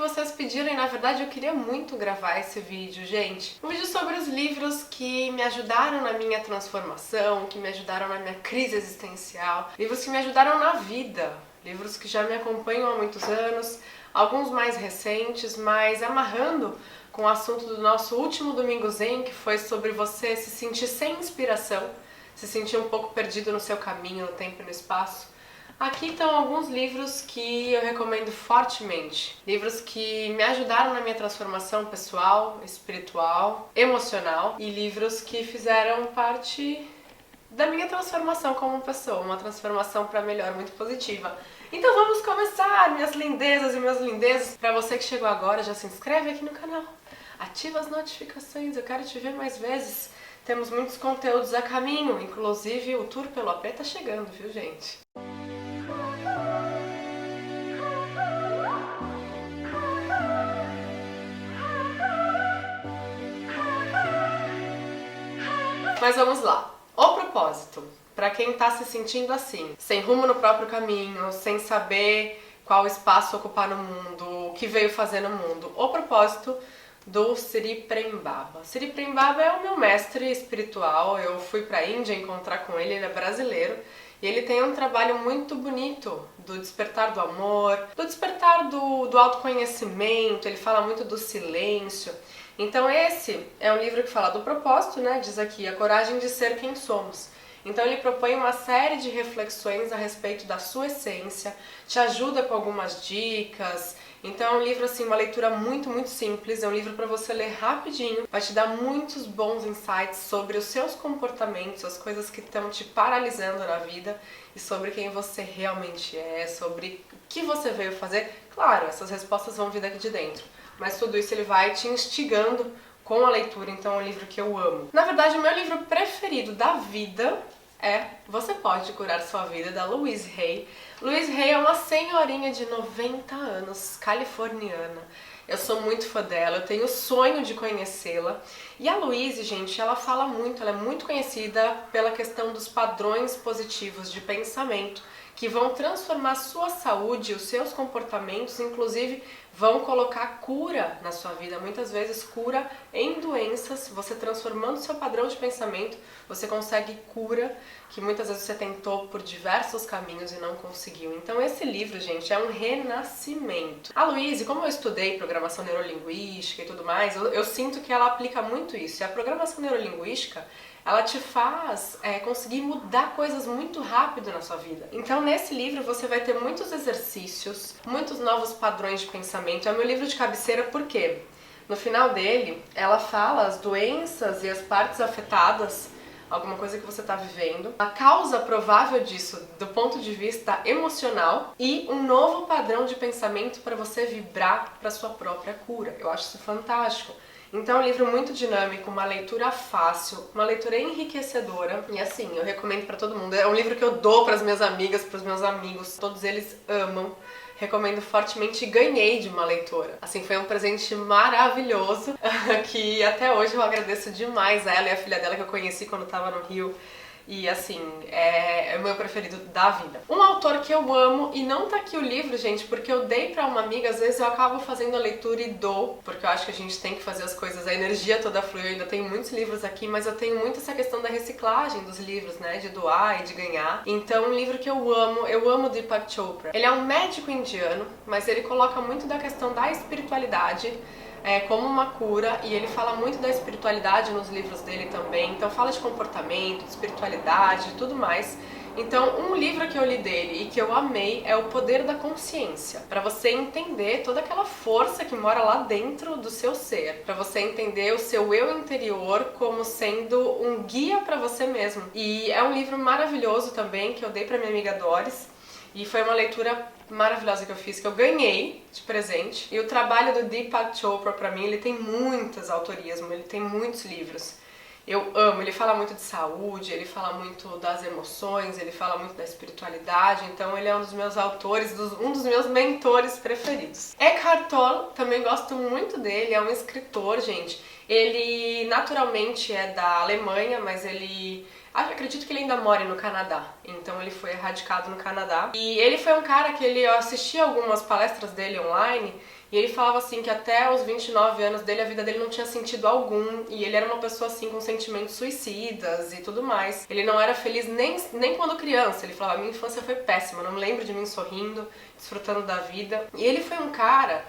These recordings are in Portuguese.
vocês pediram e na verdade eu queria muito gravar esse vídeo, gente. Um vídeo sobre os livros que me ajudaram na minha transformação, que me ajudaram na minha crise existencial, livros que me ajudaram na vida, livros que já me acompanham há muitos anos, alguns mais recentes, mas amarrando com o assunto do nosso último Domingo Zen, que foi sobre você se sentir sem inspiração, se sentir um pouco perdido no seu caminho, no tempo e no espaço. Aqui estão alguns livros que eu recomendo fortemente. Livros que me ajudaram na minha transformação pessoal, espiritual, emocional e livros que fizeram parte da minha transformação como pessoa, uma transformação para melhor muito positiva. Então vamos começar, minhas lindezas e meus lindezas. Para você que chegou agora, já se inscreve aqui no canal, ativa as notificações, eu quero te ver mais vezes. Temos muitos conteúdos a caminho, inclusive o tour pelo AP tá chegando, viu, gente? Mas vamos lá. O propósito, para quem tá se sentindo assim, sem rumo no próprio caminho, sem saber qual espaço ocupar no mundo, o que veio fazer no mundo. O propósito do Sri Prembaba. Sri Prembaba é o meu mestre espiritual. Eu fui para a Índia encontrar com ele, ele é brasileiro. E ele tem um trabalho muito bonito do despertar do amor, do despertar do autoconhecimento, ele fala muito do silêncio. Então esse é um livro que fala do propósito, né? Diz aqui, a coragem de ser quem somos. Então ele propõe uma série de reflexões a respeito da sua essência, te ajuda com algumas dicas. Então é um livro assim, uma leitura muito simples, é um livro para você ler rapidinho, vai te dar muitos bons insights sobre os seus comportamentos, as coisas que estão te paralisando na vida e sobre quem você realmente é, sobre o que você veio fazer. Claro, essas respostas vão vir daqui de dentro, mas tudo isso ele vai te instigando com a leitura, então é um livro que eu amo. Na verdade, o meu livro preferido da vida é Você Pode Curar Sua Vida, da Louise Hay. Louise Hay é uma senhorinha de 90 anos, californiana. Eu sou muito fã dela, eu tenho o sonho de conhecê-la. E a Louise, gente, ela fala muito, ela é muito conhecida pela questão dos padrões positivos de pensamento, que vão transformar a sua saúde, os seus comportamentos, inclusive vão colocar cura na sua vida, muitas vezes cura em doenças. Você transformando seu padrão de pensamento, você consegue cura que muitas vezes você tentou por diversos caminhos e não conseguiu. Então esse livro, gente, é um renascimento. A Louise, como eu estudei programação neurolinguística e tudo mais, eu sinto que ela aplica muito isso. E a programação neurolinguística, ela te faz conseguir mudar coisas muito rápido na sua vida. Então nesse livro você vai ter muitos exercícios, muitos novos padrões de pensamento. É o meu livro de cabeceira porque no final dele ela fala as doenças e as partes afetadas, alguma coisa que você está vivendo, a causa provável disso do ponto de vista emocional e um novo padrão de pensamento para você vibrar para sua própria cura. Eu acho isso fantástico. Então é um livro muito dinâmico, uma leitura fácil, uma leitura enriquecedora e assim, eu recomendo para todo mundo. É um livro que eu dou para as minhas amigas, para os meus amigos, todos eles amam. Recomendo fortemente e ganhei de uma leitora. Assim, foi um presente maravilhoso que até hoje eu agradeço demais a ela e a filha dela que eu conheci quando estava no Rio. E assim, é o meu preferido da vida. Um autor que eu amo, e não tá aqui o livro, gente, porque eu dei pra uma amiga, às vezes eu acabo fazendo a leitura e dou, porque eu acho que a gente tem que fazer as coisas, a energia toda flui. Eu ainda tenho muitos livros aqui, mas eu tenho muito essa questão da reciclagem dos livros, né, de doar e de ganhar. Então, um livro que eu amo Deepak Chopra. Ele é um médico indiano, mas ele coloca muito da questão da espiritualidade como uma cura, e ele fala muito da espiritualidade nos livros dele também. Então fala de comportamento, de espiritualidade e tudo mais. Então um livro que eu li dele e que eu amei é O Poder da Consciência, para você entender toda aquela força que mora lá dentro do seu ser, para você entender o seu eu interior como sendo um guia para você mesmo. E é um livro maravilhoso também que eu dei para minha amiga Doris. E foi uma leitura maravilhosa que eu fiz, que eu ganhei de presente. E o trabalho do Deepak Chopra, pra mim, ele tem muitas autorias, ele tem muitos livros. Eu amo, ele fala muito de saúde, ele fala muito das emoções, ele fala muito da espiritualidade, então ele é um dos meus autores, um dos meus mentores preferidos. Eckhart Tolle, também gosto muito dele, é um escritor, gente. Ele naturalmente é da Alemanha, mas ele Acredito que ele ainda mora no Canadá, então ele foi radicado no Canadá. E ele foi um cara que eu assisti algumas palestras dele online e ele falava assim que até os 29 anos dele, a vida dele não tinha sentido algum e ele era uma pessoa assim com sentimentos suicidas e tudo mais. Ele não era feliz nem quando criança, ele falava, minha infância foi péssima, não me lembro de mim sorrindo, desfrutando da vida. E ele foi um cara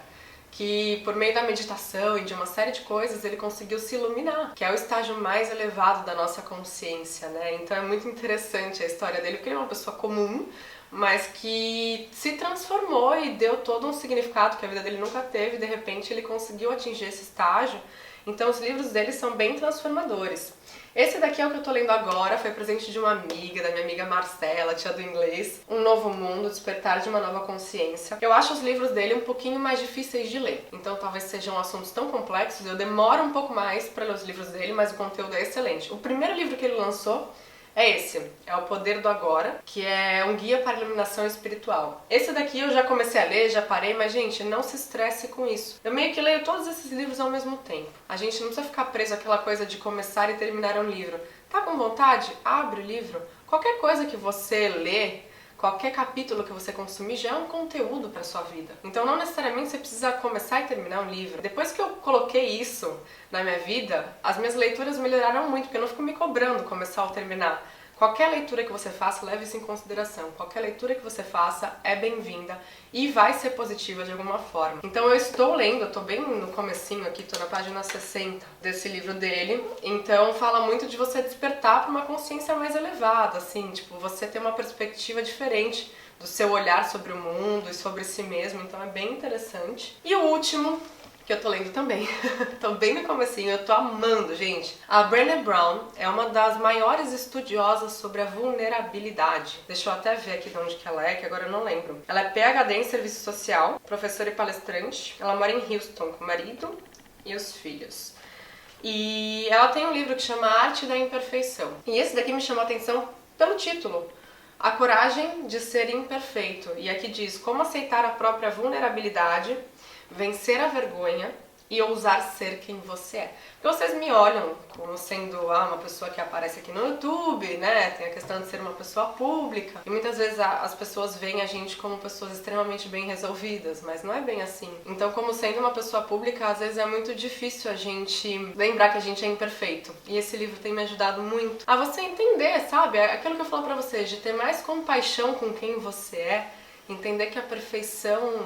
que por meio da meditação e de uma série de coisas ele conseguiu se iluminar, que é o estágio mais elevado da nossa consciência, né? Então é muito interessante a história dele, porque ele é uma pessoa comum, mas que se transformou e deu todo um significado que a vida dele nunca teve, e de repente ele conseguiu atingir esse estágio. Então os livros dele são bem transformadores. Esse daqui é o que eu tô lendo agora, foi presente de uma amiga, da minha amiga Marcela, tia do inglês. Um Novo Mundo, Despertar de uma Nova Consciência. Eu acho os livros dele um pouquinho mais difíceis de ler, então talvez sejam assuntos tão complexos, eu demoro um pouco mais para ler os livros dele, mas o conteúdo é excelente. O primeiro livro que ele lançou é esse, é O Poder do Agora, que é um guia para a iluminação espiritual. Esse daqui eu já comecei a ler, já parei, mas gente, não se estresse com isso. Eu meio que leio todos esses livros ao mesmo tempo. A gente não precisa ficar preso àquela coisa de começar e terminar um livro. Tá com vontade? Abre o livro. Qualquer coisa que você lê, qualquer capítulo que você consumir já é um conteúdo para sua vida. Então não necessariamente você precisa começar e terminar um livro. Depois que eu coloquei isso na minha vida, as minhas leituras melhoraram muito, porque eu não fico me cobrando começar ou terminar. Qualquer leitura que você faça, leve isso em consideração. Qualquer leitura que você faça é bem-vinda e vai ser positiva de alguma forma. Então eu estou lendo, eu tô bem no comecinho aqui, tô na página 60 desse livro dele. Então fala muito de você despertar para uma consciência mais elevada, assim, tipo, você ter uma perspectiva diferente do seu olhar sobre o mundo e sobre si mesmo, então é bem interessante. E o último, que eu tô lendo também, tô bem no comecinho, eu tô amando, gente. A Brené Brown é uma das maiores estudiosas sobre a vulnerabilidade. Deixa eu até ver aqui de onde que ela é, que agora eu não lembro. Ela é PhD em Serviço Social, professora e palestrante. Ela mora em Houston com o marido e os filhos. E ela tem um livro que chama Arte da Imperfeição. E esse daqui me chamou a atenção pelo título. A coragem de ser imperfeito. E aqui diz como aceitar a própria vulnerabilidade, vencer a vergonha e ousar ser quem você é. Porque vocês me olham como sendo uma pessoa que aparece aqui no YouTube, né? Tem a questão de ser uma pessoa pública. E muitas vezes as pessoas veem a gente como pessoas extremamente bem resolvidas, mas não é bem assim. Então, como sendo uma pessoa pública, às vezes é muito difícil a gente lembrar que a gente é imperfeito. E esse livro tem me ajudado muito a você entender, sabe? Aquilo que eu falo pra vocês, de ter mais compaixão com quem você é, entender que a perfeição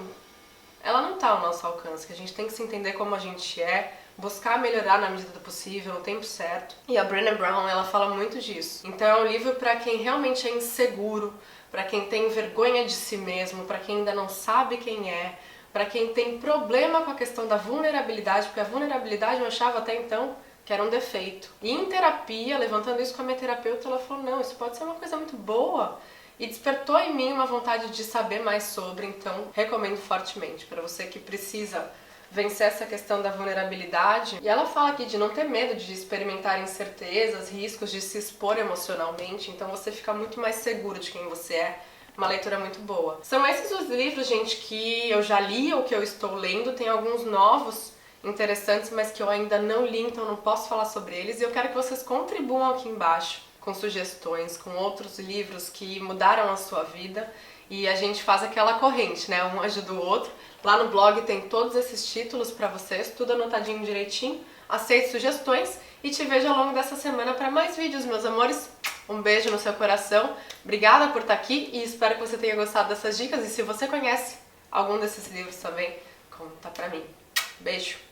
ela não tá ao nosso alcance, que a gente tem que se entender como a gente é, buscar melhorar na medida do possível, no tempo certo. E a Brené Brown, ela fala muito disso. Então é um livro para quem realmente é inseguro, para quem tem vergonha de si mesmo, para quem ainda não sabe quem é, para quem tem problema com a questão da vulnerabilidade, porque a vulnerabilidade eu achava até então que era um defeito. E em terapia, levantando isso com a minha terapeuta, ela falou, não, isso pode ser uma coisa muito boa. E despertou em mim uma vontade de saber mais sobre, então recomendo fortemente para você que precisa vencer essa questão da vulnerabilidade. E ela fala aqui de não ter medo de experimentar incertezas, riscos, de se expor emocionalmente, então você fica muito mais seguro de quem você é. Uma leitura muito boa. São esses os livros, gente, que eu já li ou que eu estou lendo. Tem alguns novos interessantes, mas que eu ainda não li, então não posso falar sobre eles. E eu quero que vocês contribuam aqui embaixo com sugestões, com outros livros que mudaram a sua vida e a gente faz aquela corrente, né? Um ajuda o outro. Lá no blog tem todos esses títulos para vocês, tudo anotadinho direitinho. Aceito sugestões e te vejo ao longo dessa semana para mais vídeos, meus amores. Um beijo no seu coração. Obrigada por estar aqui e espero que você tenha gostado dessas dicas. E se você conhece algum desses livros também, conta pra mim. Beijo!